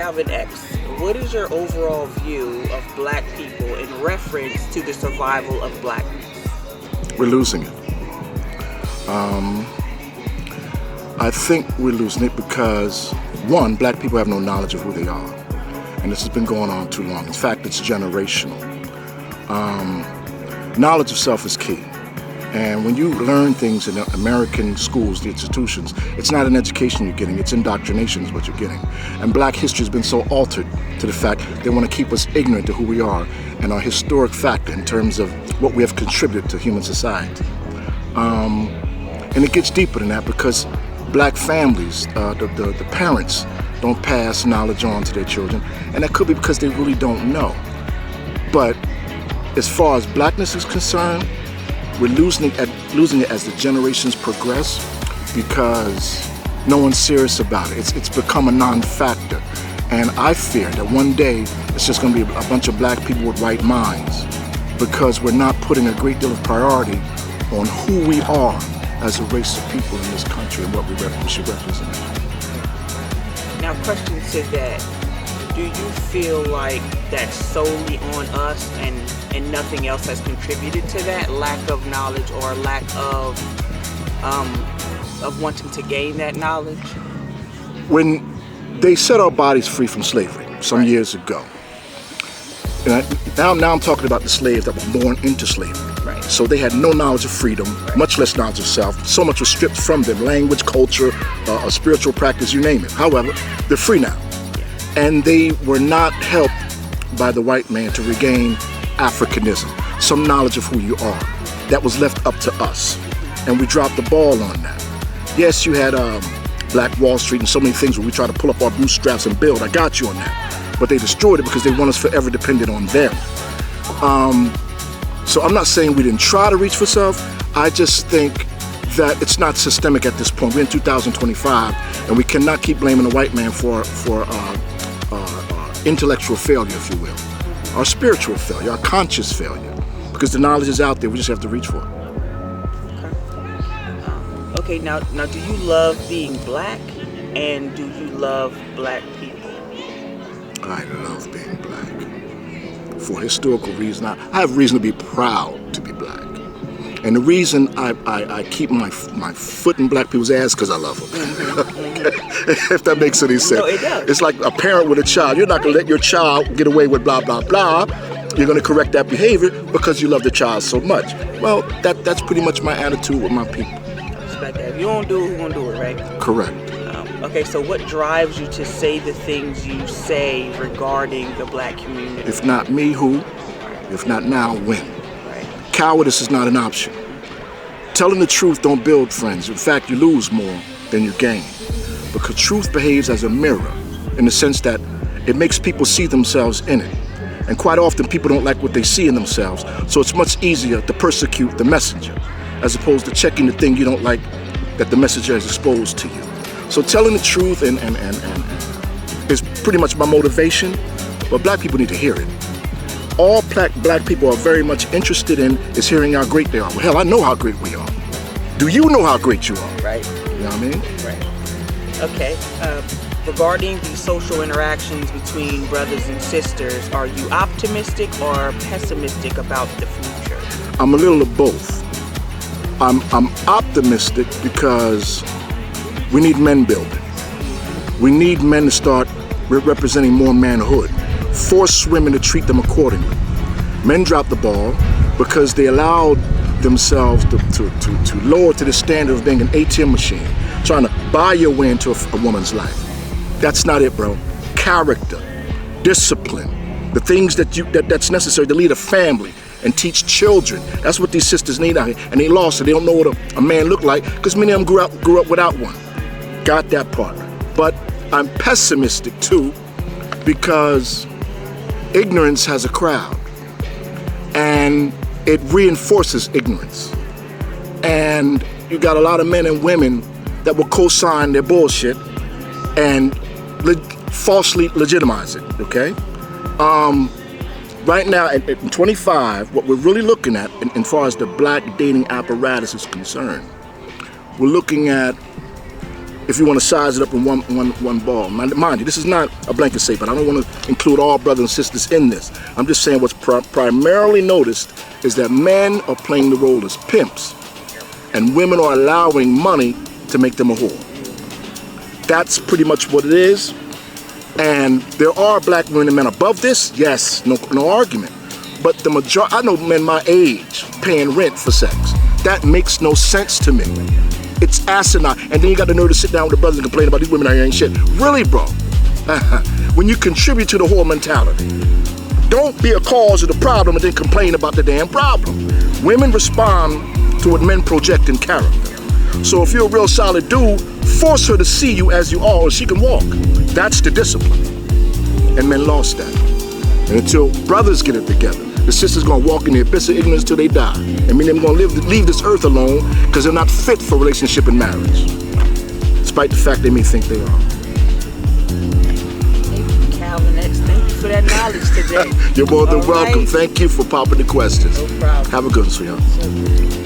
Calvin X, what is your overall view of black people in reference to the survival of blackness? We're losing it. I think we're losing it because, one, black people have no knowledge of who they are. And this has been going on too long. In fact, it's generational. Knowledge of self is key. And when you learn things in American schools, the institutions, it's not an education you're getting, it's indoctrination is what you're getting. And black history has been so altered to the fact they want to keep us ignorant to who we are and our historic factor in terms of what we have contributed to human society. And it gets deeper than that because black families, the parents don't pass knowledge on to their children, and that could be because they really don't know. But as far as blackness is concerned, we're losing it as the generations progress because no one's serious about it. It's become a non-factor. And I fear that one day it's just going to be a bunch of black people with right minds because we're not putting a great deal of priority on who we are as a race of people in this country and what we should represent. Now, question to that, do you feel like that's solely on us and nothing else has contributed to that lack of knowledge or lack of wanting to gain that knowledge? When they set our bodies free from slavery some years ago, and now I'm talking about the slaves that were born into slavery. Right. So they had no knowledge of freedom, much less knowledge of self. So much was stripped from them, language, culture, a spiritual practice, you name it. However, they're free now. And they were not helped by the white man to regain Africanism, some knowledge of who you are. That was left up to us. And we dropped the ball on that. Yes, you had Black Wall Street and so many things where we try to pull up our bootstraps and build. I got you on that. But they destroyed it because they want us forever dependent on them. So I'm not saying we didn't try to reach for self. I just think that it's not systemic at this point. We're in 2025, and we cannot keep blaming the white man for intellectual failure, if you will. Our spiritual failure, our conscious failure. Because the knowledge is out there, we just have to reach for it. Okay, now do you love being black, and do you love black people? I love being black. For historical reason, I have reason to be proud to be black. And the reason I keep my foot in black people's ass because I love them. If that makes any sense. No, it does. It's like a parent with a child. You're not going to let your child get away with blah, blah, blah. You're going to correct that behavior because you love the child so much. Well, that's pretty much my attitude with my people. Respect that. If you don't do it, who's going to do it, right? Correct. Okay, so what drives you to say the things you say regarding the black community? If not me, who? If not now, when? Right. Cowardice is not an option. Telling the truth don't build friends. In fact, you lose more than you gain. Because truth behaves as a mirror in the sense that it makes people see themselves in it. And quite often people don't like what they see in themselves, so it's much easier to persecute the messenger as opposed to checking the thing you don't like that the messenger has exposed to you. So telling the truth and is pretty much my motivation, but black people need to hear it. All black people are very much interested in is hearing how great they are. Well, hell, I know how great we are. Do you know how great you are? Right. You know what I mean? Right. Okay. Regarding the social interactions between brothers and sisters, are you optimistic or pessimistic about the future? I'm a little of both. I'm optimistic because we need men building. We need men to start representing more manhood. Force women to treat them accordingly. Men drop the ball because they allowed themselves to lower to the standard of being an ATM machine, trying to buy your way into a woman's life. That's not it, bro. Character, discipline, the things that's necessary to lead a family and teach children. That's what these sisters need out here. And they lost it. They don't know what a man looked like because many of them grew up without one. Got that part. But I'm pessimistic too because ignorance has a crowd and it reinforces ignorance. And you got a lot of men and women that will co-sign their bullshit and falsely legitimize it, okay? Right now, at 25, what we're really looking at, as far as the black dating apparatus is concerned, we're looking at if you want to size it up in one ball. Mind you, this is not a blanket statement. I don't want to include all brothers and sisters in this. I'm just saying what's primarily noticed is that men are playing the role as pimps and women are allowing money to make them a whore. That's pretty much what it is. And there are black women and men above this, yes, no argument. But the majority, I know men my age paying rent for sex. That makes no sense to me. It's asinine. And then you got the nerve to sit down with the brothers and complain about these women out here ain't shit. Really, bro? When you contribute to the whore mentality, don't be a cause of the problem and then complain about the damn problem. Women respond to what men project in character. So if you're a real solid dude, force her to see you as you are, or she can walk. That's the discipline. And men lost that. And until brothers get it together, the sisters gonna walk in the abyss of ignorance till they die. And me and them gonna leave this earth alone because they're not fit for relationship and marriage. Despite the fact they may think they are. Calvin X, thank you for that knowledge today. You're more than All welcome. right. Thank you for popping the questions. No problem. Have a good one, sweetheart.